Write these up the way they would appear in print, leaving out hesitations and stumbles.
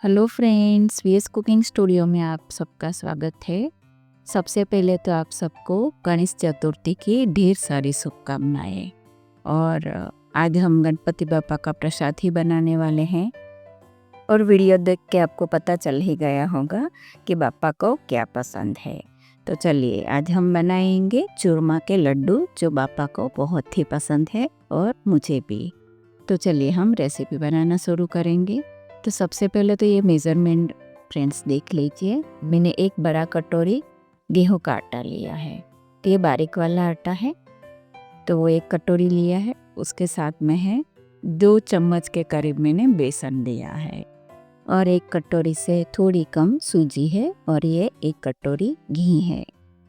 Hello friends, VS cooking studio में आप सबका स्वागत है। सबसे पहले तो आप सबको गणेश चतुर्थी की ढेर सारी शुभकामनाएं। और आज हम गणपति बापा का प्रसाद ही बनाने वाले हैं। और वीडियो देख के आपको पता चल ही गया होगा कि बापा को क्या पसंद है। तो चलिए आज हम बनाएंगे चूरमा के लड्डू, जो बापा को बहुत ही पसंद है और मुझे भी। तो चलिए हम रेसिपी बनाना शुरू करेंगे। तो सबसे पहले तो ये मेज़रमेंट फ्रेंड्स देख लीजिए। मैंने एक बड़ा कटोरी गेहूं का आटा लिया है। तो ये बारीक वाला आटा है, तो वो एक कटोरी लिया है। उसके साथ में है 2 चम्मच के करीब मैंने बेसन लिया है, और एक कटोरी से थोड़ी कम सूजी है, और ये एक कटोरी घी है।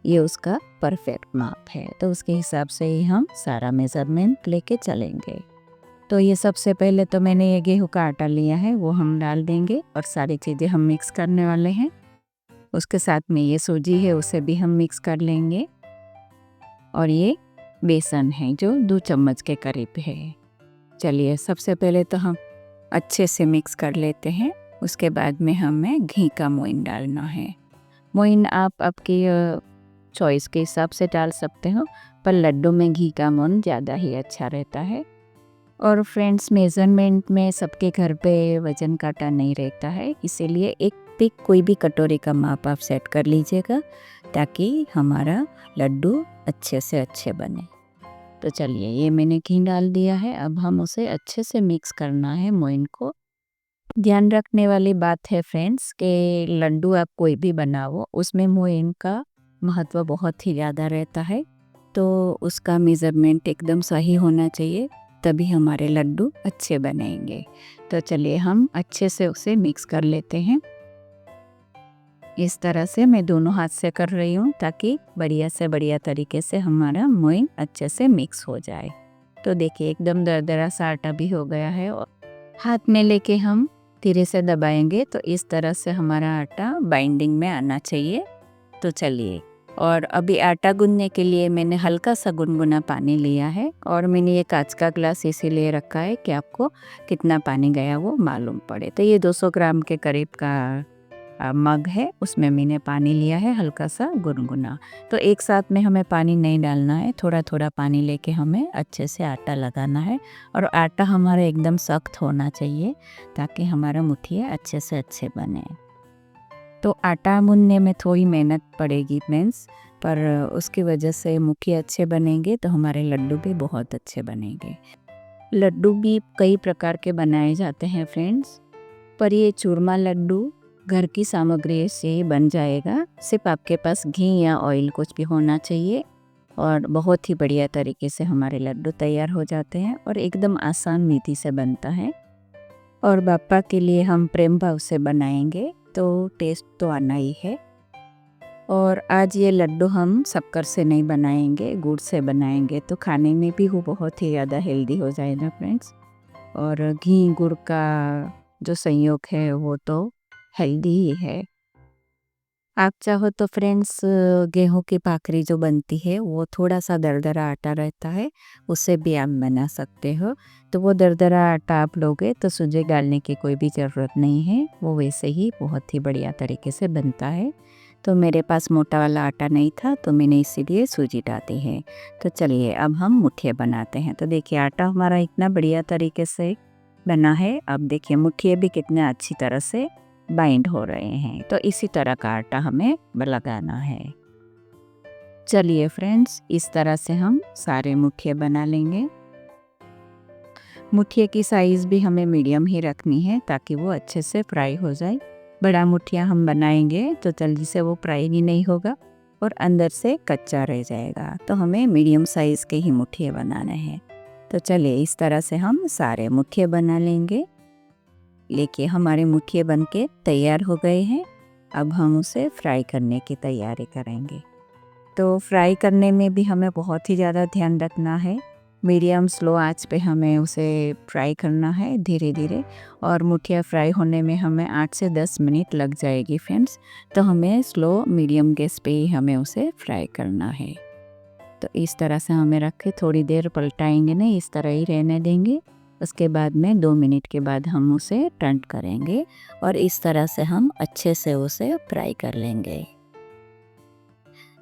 ये उसका परफेक्ट माप है, तो उसके हिसाब से ही हम सारा मेज़रमेंट लेके चलेंगे। तो ये सबसे पहले तो मैंने ये गेहूं का आटा लिया है, वो हम डाल देंगे और सारी चीज़ें हम मिक्स करने वाले हैं। उसके साथ में ये सूजी है, उसे भी हम मिक्स कर लेंगे। और ये बेसन है जो 2 चम्मच के करीब है। चलिए सबसे पहले तो हम अच्छे से मिक्स कर लेते हैं। उसके बाद में हमें घी का मोइन डालना है। मोइन आप आपकी चॉइस के हिसाब से डाल सकते हो, पर लड्डू में घी का मोइन ज़्यादा ही अच्छा रहता है। और फ्रेंड्स, मेज़रमेंट में सबके घर पे वज़न काटा नहीं रहता है, इसीलिए एक पिक कोई भी कटोरी का माप आप सेट कर लीजिएगा, ताकि हमारा लड्डू अच्छे से अच्छे बने। तो चलिए ये मैंने घी डाल दिया है। अब हम उसे अच्छे से मिक्स करना है मोइन को। ध्यान रखने वाली बात है फ्रेंड्स कि लड्डू आप कोई भी बनाओ, उसमें मोइन का महत्व बहुत ही ज़्यादा रहता है। तो उसका मेज़रमेंट एकदम सही होना चाहिए, तभी हमारे लड्डू अच्छे बनेंगे। तो चलिए हम अच्छे से उसे मिक्स कर लेते हैं। इस तरह से मैं दोनों हाथ से कर रही हूँ, ताकि बढ़िया से बढ़िया तरीके से हमारा मोइन अच्छे से मिक्स हो जाए। तो देखिए एकदम दरदरा सा आटा भी हो गया है, और हाथ में लेके हम धीरे से दबाएंगे तो इस तरह से हमारा आटा बाइंडिंग में आना चाहिए। तो चलिए, और अभी आटा गूंदने के लिए मैंने हल्का सा गुनगुना पानी लिया है, और मैंने ये कांच का ग्लास इसीलिए रखा है कि आपको कितना पानी गया वो मालूम पड़े। तो ये 200 ग्राम के करीब का मग है, उसमें मैंने पानी लिया है हल्का सा गुनगुना। तो एक साथ में हमें पानी नहीं डालना है, थोड़ा थोड़ा पानी लेके हमें अच्छे से आटा लगाना है। और आटा हमारा एकदम सख्त होना चाहिए, ताकि हमारा मुठिया अच्छे से अच्छे बने। तो आटा गूंदने में थोड़ी मेहनत पड़ेगी फ्रेंड्स, पर उसकी वजह से मुखिया अच्छे बनेंगे तो हमारे लड्डू भी बहुत अच्छे बनेंगे। लड्डू भी कई प्रकार के बनाए जाते हैं फ्रेंड्स, पर ये चूरमा लड्डू घर की सामग्री से ही बन जाएगा। सिर्फ आपके पास घी या ऑयल कुछ भी होना चाहिए, और बहुत ही बढ़िया तरीके से हमारे लड्डू तैयार हो जाते हैं, और एकदम आसान विधि से बनता है। और बापा के लिए हम प्रेम भाव से बनाएंगे, तो टेस्ट तो आना ही है। और आज ये लड्डू हम शक्कर से नहीं बनाएंगे, गुड़ से बनाएंगे, तो खाने में भी वो बहुत ही ज़्यादा हेल्दी हो जाएगा फ्रेंड्स। और घी गुड़ का जो संयोग है वो तो हेल्दी ही है। आप चाहो तो फ्रेंड्स गेहूं की भाकरी जो बनती है वो थोड़ा सा दरदरा आटा रहता है, उससे भी आप बना सकते हो। तो वो दरदरा आटा आप लोगे तो सूजी डालने की कोई भी ज़रूरत नहीं है, वो वैसे ही बहुत ही बढ़िया तरीके से बनता है। तो मेरे पास मोटा वाला आटा नहीं था, तो मैंने इसीलिए सूजी डाली है। तो चलिए अब हम मुठिया बनाते हैं। तो देखिए आटा हमारा इतना बढ़िया तरीके से बना है। अब देखिए मुठिया भी कितने अच्छी तरह से बाइंड हो रहे हैं। तो इसी तरह का आटा हमें लगाना है। चलिए फ्रेंड्स, इस तरह से हम सारे मुठिया बना लेंगे। मुठिया की साइज़ भी हमें मीडियम ही रखनी है, ताकि वो अच्छे से फ्राई हो जाए। बड़ा मुठिया हम बनाएंगे तो जल्दी से वो फ्राई भी नहीं होगा, और अंदर से कच्चा रह जाएगा। तो हमें मीडियम साइज़ के ही मुठिया बनाने हैं। तो चलिए इस तरह से हम सारे मुठिया बना लेंगे। लेके हमारे मुठिए बनके तैयार हो गए हैं। अब हम उसे फ्राई करने की तैयारी करेंगे। तो फ्राई करने में भी हमें बहुत ही ज़्यादा ध्यान रखना है। मीडियम स्लो आंच पे हमें उसे फ्राई करना है धीरे धीरे, और मुठिया फ्राई होने में हमें 8 से 10 मिनट लग जाएगी फ्रेंड्स। तो हमें स्लो मीडियम गैस पे ही हमें उसे फ्राई करना है। तो इस तरह से हमें रख के थोड़ी देर पलटाएंगे नहीं, इस तरह ही रहने देंगे। उसके बाद में 2 मिनट के बाद हम उसे टर्न करेंगे और इस तरह से हम अच्छे से उसे फ्राई कर लेंगे।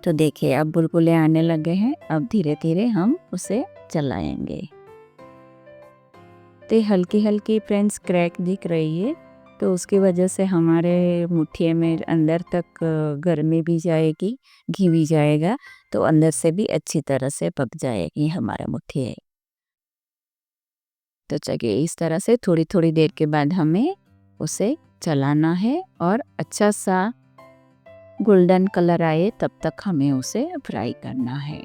तो देखिए अब बुलबुले आने लगे हैं, अब धीरे धीरे हम उसे चलाएंगे। तो हल्की हल्की फ्रेंड्स क्रैक दिख रही है, तो उसकी वजह से हमारे मुठिए में अंदर तक गर्मी भी जाएगी, घी भी जाएगा, तो अंदर से भी अच्छी तरह से पक जाएगी हमारा मुठिए। तो चलिए इस तरह से थोड़ी थोड़ी देर के बाद हमें उसे चलाना है और अच्छा सा गोल्डन कलर आए तब तक हमें उसे फ्राई करना है।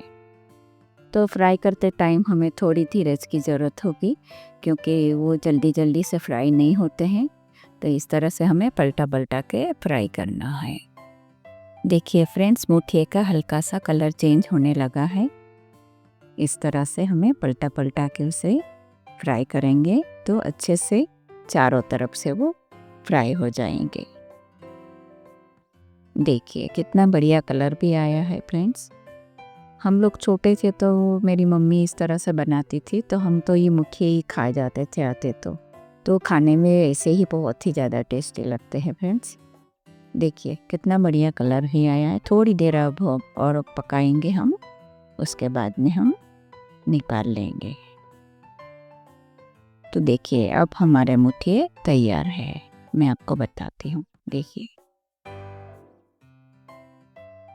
तो फ्राई करते टाइम हमें थोड़ी धीरज की ज़रूरत होगी, क्योंकि वो जल्दी जल्दी से फ्राई नहीं होते हैं। तो इस तरह से हमें पलटा पलटा के फ्राई करना है। देखिए फ्रेंड्स, मुठिए का हल्का सा कलर चेंज होने लगा है। इस तरह से हमें पलटा पलटा के उसे फ्राई करेंगे तो अच्छे से चारों तरफ से वो फ्राई हो जाएंगे। देखिए कितना बढ़िया कलर भी आया है फ्रेंड्स। हम लोग छोटे थे तो मेरी मम्मी इस तरह से बनाती थी, तो हम तो ये मुठिए ही खा जाते थे आते तो खाने में ऐसे ही बहुत ही ज़्यादा टेस्टी लगते हैं फ्रेंड्स। देखिए कितना बढ़िया कलर भी आया है। थोड़ी देर अब और पकाएंगे हम, उसके बाद में हम निकाल लेंगे। तो देखिए अब हमारे मुठिए तैयार है, मैं आपको बताती हूँ। देखिए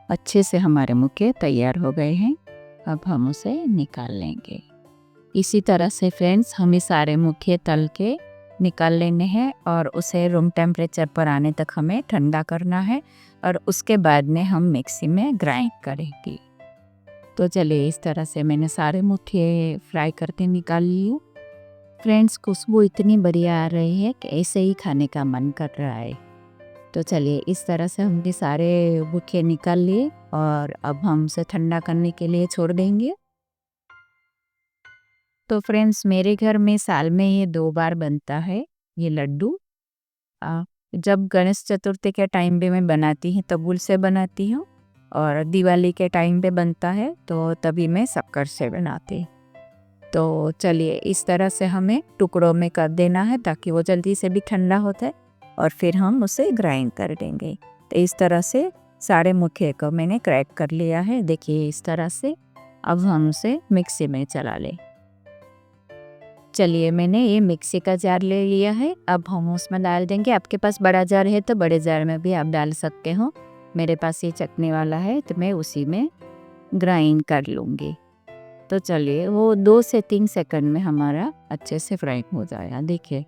अच्छे से हमारे मुठिए तैयार हो गए हैं, अब हम उसे निकाल लेंगे। इसी तरह से फ्रेंड्स हमें सारे मुठिए तल के निकाल लेने हैं और उसे रूम टेम्परेचर पर आने तक हमें ठंडा करना है और उसके बाद में हम मिक्सी में ग्राइंड करेंगे। तो चलिए इस तरह से मैंने सारे मुठिए फ्राई करके निकाल लिए। फ्रेंड्स खुशबू इतनी बढ़िया आ रही है कि ऐसे ही खाने का मन कर रहा है। तो चलिए इस तरह से हमने सारे मुठिए निकाल लिए और अब हम उसे ठंडा करने के लिए छोड़ देंगे। तो फ्रेंड्स मेरे घर में साल में ये 2 बार बनता है ये लड्डू। जब गणेश चतुर्थी के टाइम पे मैं बनाती हूँ तब गुड़ से बनाती हूँ, और दिवाली के टाइम पे बनता है तो तभी मैं शक्कर से बनाती हूँ। तो चलिए इस तरह से हमें टुकड़ों में कर देना है ताकि वो जल्दी से भी ठंडा होता है और फिर हम उसे ग्राइंड कर देंगे। तो इस तरह से सारे मुठिए को मैंने क्रैक कर लिया है। देखिए इस तरह से अब हम उसे मिक्सी में चला लें। चलिए मैंने ये मिक्सी का जार ले लिया है, अब हम उसमें डाल देंगे। आपके पास बड़ा जार है तो बड़े जार में भी आप डाल सकते हो। मेरे पास ये चटनी वाला है तो मैं उसी में ग्राइंड कर लूँगी। तो चलिए वो 2 से 3 सेकंड में हमारा अच्छे से फ्राई हो जाएगा। देखिए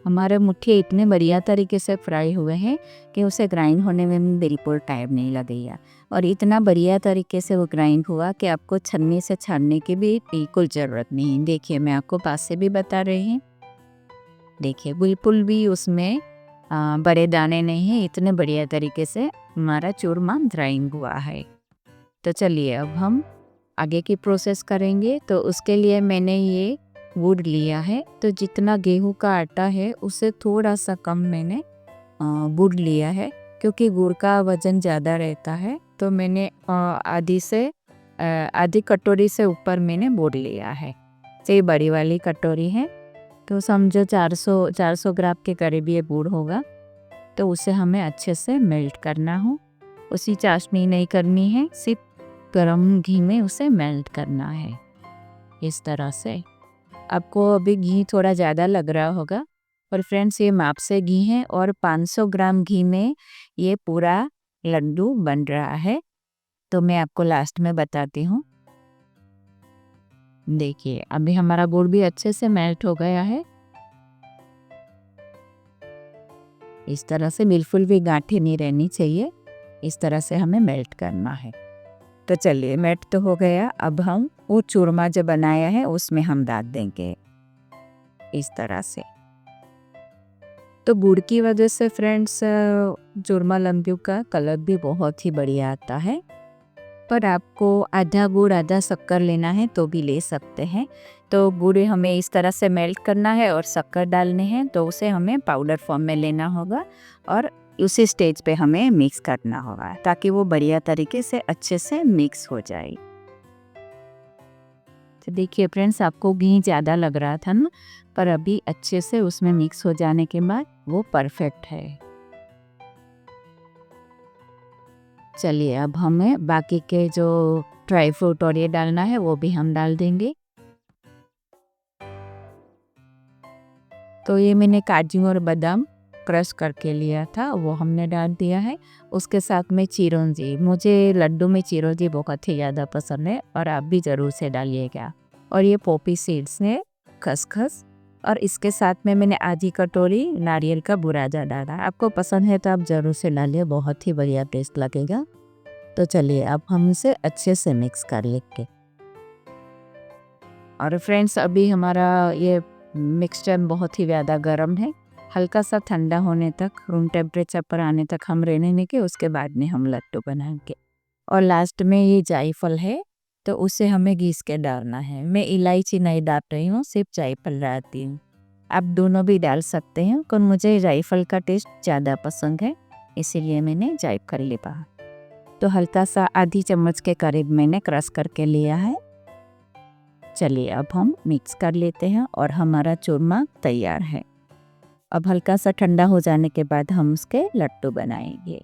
हमारे मुठिए इतने बढ़िया तरीके से फ्राई हुए हैं कि उसे ग्राइंड होने में बिल्कुल टाइम नहीं लगेगा, और इतना बढ़िया तरीके से वो ग्राइंड हुआ कि आपको छन्नी से छानने की भी बिल्कुल ज़रूरत नहीं। देखिए मैं आपको पास से भी बता रही हूँ। देखिए बिल्कुल भी उसमें बड़े दाने नहीं हैं, इतने बढ़िया तरीके से हमारा चूरमा ग्राइंड हुआ है। तो चलिए अब हम आगे की प्रोसेस करेंगे। तो उसके लिए मैंने ये गुड़ लिया है, तो जितना गेहूं का आटा है उससे थोड़ा सा कम मैंने गुड़ लिया है, क्योंकि गुड़ का वज़न ज़्यादा रहता है। तो मैंने आधी कटोरी से ऊपर मैंने गुड़ लिया है। तो ये बड़ी वाली कटोरी है, तो समझो 400 ग्राम के करीब ये गुड़ होगा। तो उसे हमें अच्छे से मेल्ट करना हो, उसी चाशनी नहीं करनी है, सिर्फ गरम घी में उसे मेल्ट करना है। इस तरह से आपको अभी घी थोड़ा ज़्यादा लग रहा होगा, पर फ्रेंड्स ये माप से घी है और 500 ग्राम घी में ये पूरा लड्डू बन रहा है। तो मैं आपको लास्ट में बताती हूँ। देखिए अभी हमारा गुड़ भी अच्छे से मेल्ट हो गया है। इस तरह से बिल्कुल भी गांठें नहीं रहनी चाहिए, इस तरह से हमें मेल्ट करना है। तो चलिए मेल्ट तो हो गया, अब हम वो चूरमा जो बनाया है उसमें हम डाल देंगे इस तरह से। तो गुड़ की वजह से फ्रेंड्स चूरमा लड्डू का कलर भी बहुत ही बढ़िया आता है, पर आपको आधा गुड़ आधा शक्कर लेना है तो भी ले सकते हैं। तो गुड़ हमें इस तरह से मेल्ट करना है और शक्कर डालने हैं, तो उसे हमें पाउडर फॉर्म में लेना होगा और उसी स्टेज पे हमें मिक्स करना होगा ताकि वो बढ़िया तरीके से अच्छे से मिक्स हो जाए। तो देखिए फ्रेंड्स, आपको घी ज़्यादा लग रहा था ना, पर अभी अच्छे से उसमें मिक्स हो जाने के बाद वो परफेक्ट है। चलिए अब हमें बाकी के जो ड्राई फ्रूट और ये डालना है वो भी हम डाल देंगे। तो ये मैंने काजू और बादाम क्रश करके लिया था, वो हमने डाल दिया है। उसके साथ में चिरौंजी, मुझे लड्डू में चिरौंजी बहुत ही ज़्यादा पसंद है और आप भी ज़रूर से डालिएगा। और ये पोपी सीड्स ने खसखस, और इसके साथ में मैंने आधी कटोरी नारियल का बुरादा डाला। आपको पसंद है तो आप ज़रूर से डालिए, बहुत ही बढ़िया टेस्ट लगेगा। तो चलिए अब हम इसे अच्छे से मिक्स कर लेंगे। और फ्रेंड्स, अभी हमारा ये मिक्सचर बहुत ही ज़्यादा गर्म है, हल्का सा ठंडा होने तक, रूम टेम्परेचर पर आने तक हम रहने देंगे। उसके बाद में हम लड्डू बनाएंगे। और लास्ट में ये जायफल है, तो उसे हमें घिस के डालना है। मैं इलायची नहीं डाल रही हूँ, सिर्फ जायफल डालती हूँ। आप दोनों भी डाल सकते हैं, पर मुझे जायफल का टेस्ट ज़्यादा पसंद है, इसीलिए मैंने जायफल लिया। तो हल्का सा आधी चम्मच के करीब मैंने क्रश करके लिया है। चलिए अब हम मिक्स कर लेते हैं और हमारा चूरमा तैयार है। अब हल्का सा ठंडा हो जाने के बाद हम उसके लड्डू बनाएंगे।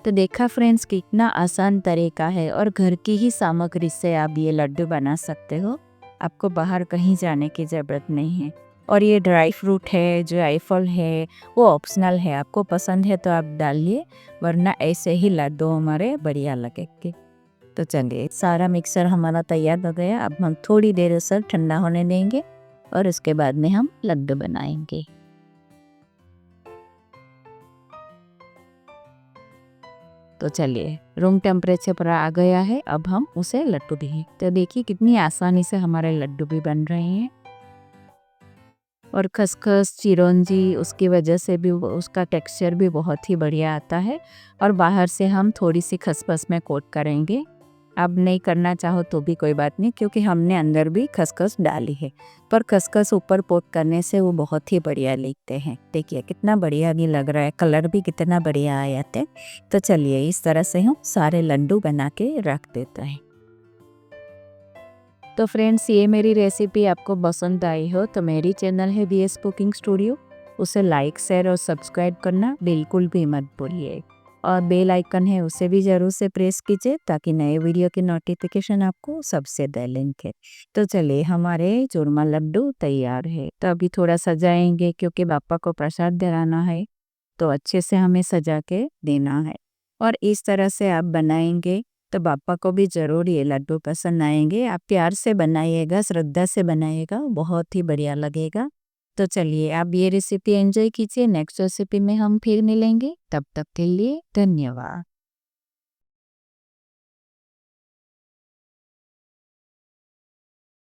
तो देखा फ्रेंड्स, कितना आसान तरीका है और घर की ही सामग्री से आप ये लड्डू बना सकते हो। आपको बाहर कहीं जाने की ज़रूरत नहीं है। और ये ड्राई फ्रूट है, जो जायफल है, वो ऑप्शनल है। आपको पसंद है तो आप डालिए, वरना ऐसे ही लड्डू हमारे बढ़िया लगेंगे। तो चलिए, सारा मिक्सर हमारा तैयार हो गया। अब हम थोड़ी देर उसे ठंडा होने देंगे और उसके बाद में हम लड्डू बनाएंगे। तो चलिए, रूम टेम्परेचर पर आ गया है, अब हम उसे लड्डू भी, तो देखिए कितनी आसानी से हमारे लड्डू भी बन रहे हैं। और खसखस, चिरौंजी, उसकी वजह से भी उसका टेक्सचर भी बहुत ही बढ़िया आता है। और बाहर से हम थोड़ी सी खसखस में कोट करेंगे। अब नहीं करना चाहो तो भी कोई बात नहीं, क्योंकि हमने अंदर भी खसखस डाली है। पर खसखस ऊपर पोट करने से वो बहुत ही बढ़िया दिखते हैं। देखिए कितना बढ़िया भी लग रहा है, कलर भी कितना बढ़िया आया थे। तो चलिए, इस तरह से हम सारे लड्डू बना के रख देते हैं। तो फ्रेंड्स, ये मेरी रेसिपी आपको पसंद आई हो तो मेरी चैनल है VS कुकिंग स्टूडियो, उसे लाइक, शेयर और सब्सक्राइब करना बिल्कुल भी मत भूलिए। और बेल आइकन है, उसे भी ज़रूर से प्रेस कीजिए, ताकि नए वीडियो की नोटिफिकेशन आपको सबसे पहले मिले। तो चलिए, हमारे चूरमा लड्डू तैयार है। तो अभी थोड़ा सजाएंगे, क्योंकि बापा को प्रसाद दिलाना है, तो अच्छे से हमें सजा के देना है। और इस तरह से आप बनाएंगे तो पापा को भी ज़रूर ये लड्डू पसंद आएंगे। आप प्यार से बनाइएगा, श्रद्धा से बनाइएगा, बहुत ही बढ़िया लगेगा। तो चलिए, आप ये रेसिपी एंजॉय कीजिए। नेक्स्ट रेसिपी में हम फिर मिलेंगे, तब तक के लिए धन्यवाद।